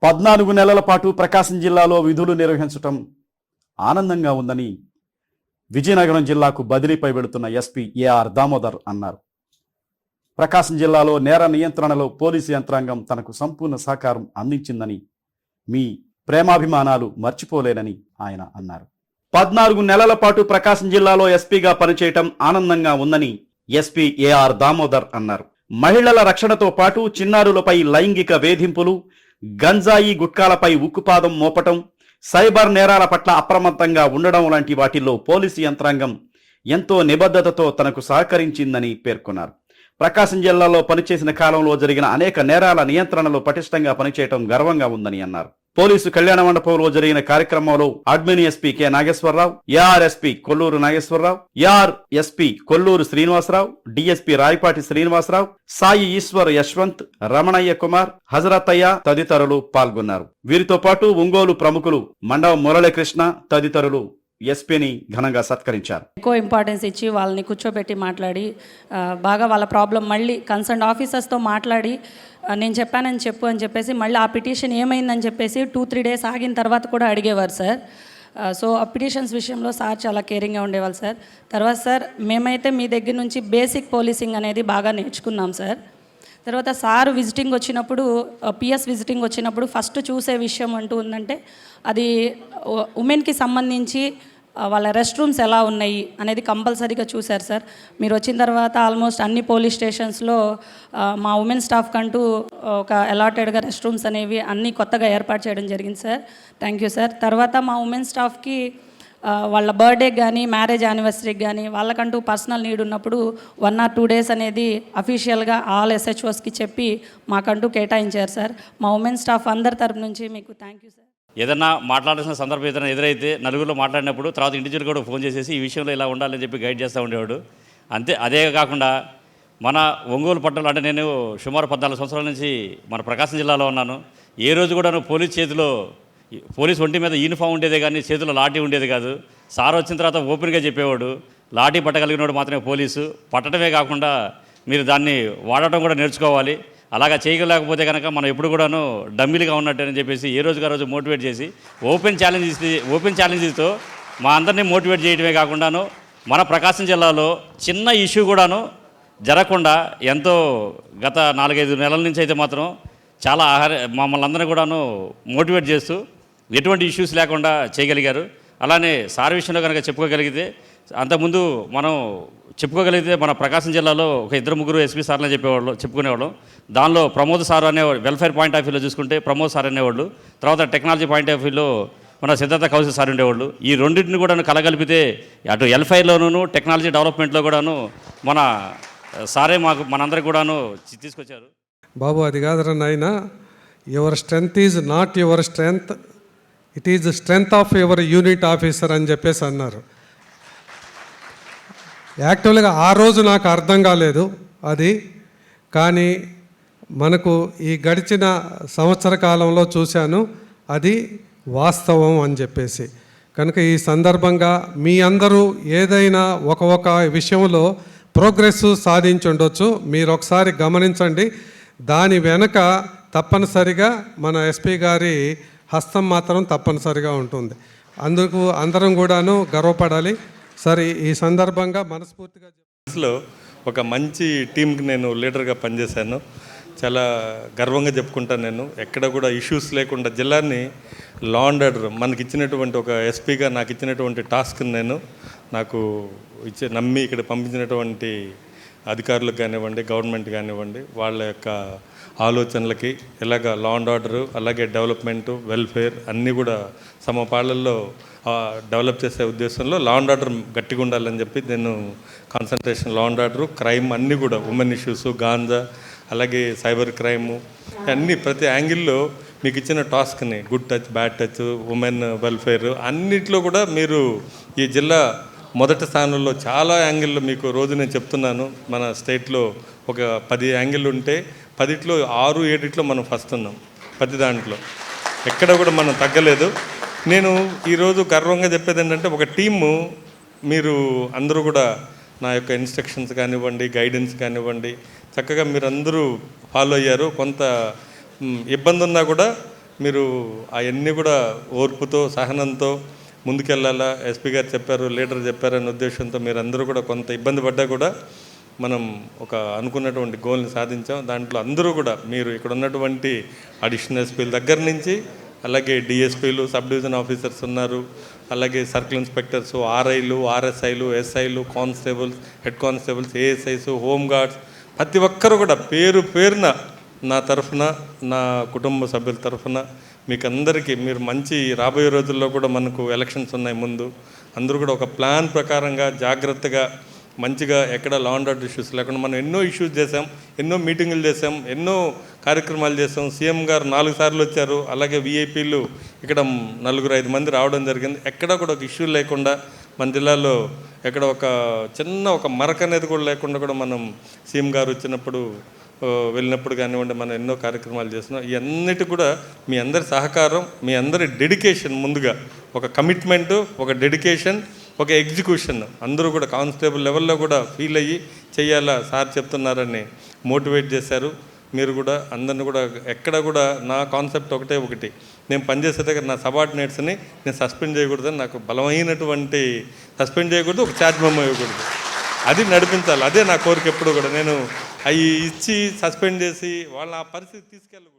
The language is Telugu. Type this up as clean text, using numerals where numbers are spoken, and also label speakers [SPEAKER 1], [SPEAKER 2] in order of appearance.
[SPEAKER 1] 14 నెలల పాటు ప్రకాశం జిల్లాలో విధులు నిర్వహించటం ఆనందంగా ఉందని విజయనగరం జిల్లాకు బదిలీపై వెళుతున్న ఎస్పీ ఏఆర్ దామోదర్ అన్నారు. ప్రకాశం జిల్లాలో నేర నియంత్రణలో పోలీసు యంత్రాంగం తనకు సంపూర్ణ సహకారం అందించిందని, మీ ప్రేమాభిమానాలు మర్చిపోలేనని ఆయన అన్నారు. 14 నెలల పాటు ప్రకాశం జిల్లాలో ఎస్పీగా పనిచేయటం ఆనందంగా ఉందని ఎస్పీ ఏఆర్ దామోదర్ అన్నారు. మహిళల రక్షణతో పాటు చిన్నారులపై లైంగిక వేధింపులు, గంజాయి గుట్కాలపై ఉక్కుపాదం మోపటం, సైబర్ నేరాల పట్ల అప్రమత్తంగా ఉండడం లాంటి వాటిల్లో పోలీసు యంత్రాంగం ఎంతో నిబద్ధతతో తనకు సహకరించిందని పేర్కొన్నారు. ప్రకాశం జిల్లాలో పనిచేసిన కాలంలో జరిగిన అనేక నేరాల నియంత్రణలో పటిష్టంగా పనిచేయటం గర్వంగా ఉందని అన్నారు. పోలీసు కళ్యాణ మండపంలో జరిగిన కార్యక్రమంలో admin SP K Nageswara Rao, ARSP Kolluru Nageswara Rao, ARSP Kolluru Srinivasa Rao, DSP Rayapati Srinivasa Rao, Sai Eswar Yeswanth, Ramanaiah Kumar, Hazarathaiah తదితరులు పాల్గొన్నారు. వీరితో పాటు ఒంగోలు ప్రముఖులు మండవ మురళీకృష్ణ తదితరులు ఎస్పీని ఘనంగా సత్కరించారు.
[SPEAKER 2] ఎక్కువ ఇంపార్టెన్స్ ఇచ్చి వాళ్ళని కూర్చోబెట్టి మాట్లాడి బాగా వాళ్ళ ప్రాబ్లం మళ్ళీ కన్సర్న్ ఆఫీసర్స్తో మాట్లాడి నేను చెప్పానని చెప్పు అని చెప్పేసి మళ్ళీ ఆ పిటిషన్ ఏమైందని చెప్పేసి 2-3 డేస్ ఆగిన తర్వాత కూడా అడిగేవారు సార్. సో ఆ పిటిషన్స్ విషయంలో సార్ చాలా కేరింగ్గా ఉండేవాళ్ళు సార్. తర్వాత సార్ మేమైతే మీ దగ్గర నుంచి బేసిక్ పోలీసింగ్ అనేది బాగా నేర్చుకున్నాం సార్. తర్వాత సార్ విజిటింగ్ వచ్చినప్పుడు, పిఎస్ విజిటింగ్ వచ్చినప్పుడు ఫస్ట్ చూసే విషయం అంటూ ఉందంటే అది ఉమెన్కి సంబంధించి వాళ్ళ రెస్ట్ రూమ్స్ ఎలా ఉన్నాయి అనేది కంపల్సరీగా చూశారు సార్. మీరు వచ్చిన తర్వాత ఆల్మోస్ట్ అన్ని పోలీస్ స్టేషన్స్లో మా ఉమెన్ స్టాఫ్ కంటూ ఒక అలాటెడ్గా రెస్ట్ రూమ్స్ అనేవి అన్నీ కొత్తగా ఏర్పాటు చేయడం జరిగింది సార్. Thank you sir. తర్వాత మా ఉమెన్ స్టాఫ్కి వాళ్ళ బర్త్డేకి కానీ మ్యారేజ్ యానివర్సరీకి కానీ వాళ్ళకంటూ పర్సనల్ నీడ్ ఉన్నప్పుడు 1 or 2 days అనేది అఫీషియల్గా ఆల్ ఎస్హెచ్ఓస్కి చెప్పి మాకంటూ కేటాయించారు సార్. మా ఉమెన్ స్టాఫ్ అందరి తరపు నుంచి మీకు థ్యాంక్ యూ సార్.
[SPEAKER 3] ఏదన్నా మాట్లాడాల్సిన సందర్భం ఏదైనా ఎదురైతే నలుగురిలో మాట్లాడినప్పుడు తర్వాత ఇండివిజువల్ కూడా ఫోన్ చేసేసి ఈ విషయంలో ఇలా ఉండాలని చెప్పి గైడ్ చేస్తూ ఉండేవాడు. అదే కాకుండా మన ఒంగోలు పట్టణంలో అంటే నేను సుమారు 14 సంవత్సరాల నుంచి మన ప్రకాశం జిల్లాలో ఉన్నాను. ఏ రోజు కూడా పోలీస్ ఒంటి మీద యూనిఫామ్ ఉండేదే కానీ చేతిలో లాఠీ ఉండేది కాదు. సార్ వచ్చిన తర్వాత ఓపెన్గా చెప్పేవాడు, లాఠీ పట్టగలిగినవాడు మాత్రమే పోలీసు, పట్టడమే కాకుండా మీరు దాన్ని వాడటం కూడా నేర్చుకోవాలి, అలాగా చేయలేకపోతే కనుక మనం ఎప్పుడు కూడాను డమ్మీలుగా ఉన్నట్టని చెప్పేసి ఏ రోజుగా రోజు మోటివేట్ చేసి ఓపెన్ ఛాలెంజెస్తో మా అందరినీ మోటివేట్ చేయడమే కాకుండాను మన ప్రకాశం జిల్లాలో చిన్న ఇష్యూ కూడాను జరగకుండా ఎంతో గత 4-5 నెలల నుంచి అయితే మాత్రం చాలా మమ్మల్ని అందరినీ కూడాను మోటివేట్ చేస్తూ ఎటువంటి ఇష్యూస్ లేకుండా చేయగలిగారు. అలానే సార్ విషయంలో కనుక అంతకుముందు మనం చెప్పుకోగలిగితే మన ప్రకాశం జిల్లాలో ఒక 2-3 ఎస్పీ సార్లు చెప్పుకునేవాళ్ళం. దానిలో ప్రమోద్ సార్ అనేవాడు, వెల్ఫేర్ పాయింట్ ఆఫ్ వ్యూలో చూసుకుంటే ప్రమోద్ సార్ అనేవాళ్ళు, తర్వాత టెక్నాలజీ పాయింట్ ఆఫ్ వ్యూలో మన సిద్ధార్థ కౌశల్ సార్ ఉండేవాళ్ళు. ఈ రెండింటిని కూడా కలగలిపితే అటు వెల్ఫేర్లోనూ టెక్నాలజీ డెవలప్మెంట్లో కూడాను మన సారే మనందరికి కూడాను తీసుకొచ్చారు.
[SPEAKER 4] బాబు అది కాదురా నాయన, your strength is not your strength, it is strength of your unit officer అని చెప్పేసి అన్నారు. యాక్చువల్గా ఆ రోజు నాకు అర్థం కాలేదు అది, కానీ మనకు ఈ గడిచిన సంవత్సర కాలంలో చూశాను అది వాస్తవం అని చెప్పేసి. కనుక ఈ సందర్భంగా మీ అందరూ ఏదైనా ఒక విషయంలో ప్రోగ్రెస్ సాధించి ఉండొచ్చు, మీరు ఒకసారి గమనించండి. దాని వెనక తప్పనిసరిగా మన ఎస్పీ గారి హస్తం మాత్రం తప్పనిసరిగా ఉంటుంది. అందుకు అందరం కూడాను గర్వపడాలి. సరే, ఈ సందర్భంగా మనస్ఫూర్తిగా
[SPEAKER 5] ఒక మంచి టీంకి నేను లీడర్గా పనిచేశాను. చాలా గర్వంగా చెప్పుకుంటాను. నేను ఎక్కడ కూడా ఇష్యూస్ లేకుండా జిల్లాని లా అండ్ ఆర్డర్ మనకి ఇచ్చినటువంటి ఒక ఎస్పీగా నాకు ఇచ్చినటువంటి టాస్క్ని నాకు నమ్మి ఇక్కడ పంపించినటువంటి అధికారులకు కానివ్వండి, గవర్నమెంట్ కానివ్వండి, వాళ్ళ యొక్క ఆలోచనలకి ఇలాగ లా అండ్ ఆర్డరు, అలాగే డెవలప్మెంటు, వెల్ఫేర్ అన్నీ కూడా సమపాళ్ళల్లో డెవలప్ చేసే ఉద్దేశంలో లా అండ్ ఆర్డర్ గట్టిగా ఉండాలని చెప్పి నేను concentration law and order, crime అన్నీ కూడా ఉమెన్ ఇష్యూస్, గాంజా, అలాగే సైబర్ క్రైము అన్నీ ప్రతి యాంగిల్లో మీకు ఇచ్చిన టాస్క్ని good touch, bad touch, women welfare అన్నిట్లో కూడా మీరు ఈ జిల్లా మొదటి స్థానంలో చాలా యాంగిల్లో మీకు రోజు నేను చెప్తున్నాను. మన స్టేట్లో ఒక 10 యాంగిల్ ఉంటే 10లో 6-7 మనం ఫస్ట్ ఉన్నాం. ప్రతి దాంట్లో ఎక్కడ కూడా మనం తగ్గలేదు. నేను ఈరోజు గర్వంగా చెప్పేది ఏంటంటే ఒక టీము మీరు అందరూ కూడా నా యొక్క ఇన్స్ట్రక్షన్స్ కానివ్వండి, గైడెన్స్ కానివ్వండి చక్కగా మీరందరూ ఫాలో అయ్యారు. కొంత ఇబ్బంది ఉన్నా కూడా మీరు అవన్నీ కూడా ఓర్పుతో సహనంతో ముందుకెళ్ళాలా. ఎస్పీ గారు చెప్పారు, లీడర్ చెప్పారనే ఉద్దేశంతో మీరందరూ కూడా కొంత ఇబ్బంది పడ్డా కూడా మనం ఒక అనుకున్నటువంటి గోల్ని సాధించాం. దాంట్లో అందరూ కూడా మీరు ఇక్కడ ఉన్నటువంటి అడిషనల్ ఎస్పీల దగ్గర నుంచి అలాగే డిఎస్పీలు, సబ్ డివిజన్ ఆఫీసర్స్ ఉన్నారు, అలాగే సర్కిల్ ఇన్స్పెక్టర్స్, ఆర్ఐలు, ఆర్ఎస్ఐలు, ఎస్ఐలు, కానిస్టేబుల్స్, హెడ్ కానిస్టేబుల్స్, ఏఎస్ఐస్, హోంగార్డ్స్, ప్రతి ఒక్కరు కూడా పేరు పేరున నా తరఫున, నా కుటుంబ సభ్యుల తరఫున మీకు అందరికీ, మీరు మంచి రాబోయే రోజుల్లో కూడా మనకు ఎలక్షన్స్ ఉన్నాయి ముందు, అందరూ కూడా ఒక ప్లాన్ ప్రకారంగా జాగ్రత్తగా మంచిగా ఎక్కడ లా అండ్ ఆర్డర్ ఇష్యూస్ లేకుండా మనం ఎన్నో ఇష్యూస్ చేసాం, ఎన్నో మీటింగులు చేసాం, ఎన్నో కార్యక్రమాలు చేసాం. సీఎం గారు 4 సార్లు వచ్చారు, అలాగే విఐపీలు ఇక్కడ 4-5 మంది రావడం జరిగింది. ఎక్కడ కూడా ఒక ఇష్యూ లేకుండా మన జిల్లాలో ఎక్కడ ఒక చిన్న ఒక మరక అనేది కూడా లేకుండా కూడా మనం సీఎం గారు వచ్చినప్పుడు వెళ్ళినప్పుడు కానివ్వండి మనం ఎన్నో కార్యక్రమాలు చేస్తున్నాం. ఇవన్నిటి కూడా మీ అందరి సహకారం, మీ అందరి డెడికేషన్, ముందుగా ఒక కమిట్మెంటు, ఒక డెడికేషన్, ఒక ఎగ్జిక్యూషన్ అందరూ కూడా కానిస్టేబుల్ లెవెల్లో కూడా ఫీల్ అయ్యి చెయ్యాలా సార్ చెప్తున్నారని మోటివేట్ చేశారు. మీరు కూడా అందరిని కూడా ఎక్కడ కూడా నా కాన్సెప్ట్ ఒకటి, నేను పనిచేసే దగ్గర నా సబార్డినేట్స్ని నేను సస్పెండ్ చేయకూడదని, నాకు బలమైనటువంటి సస్పెండ్ చేయకూడదు, ఒక ఛార్జ్ మెమో ఇవ్వకూడదు, అది నడిపించాలి. అదే నా కోరిక. ఎప్పుడు కూడా నేను అవి ఇచ్చి సస్పెండ్ చేసి వాళ్ళ ఆ పరిస్థితి తీసుకెళ్ళకూడదు.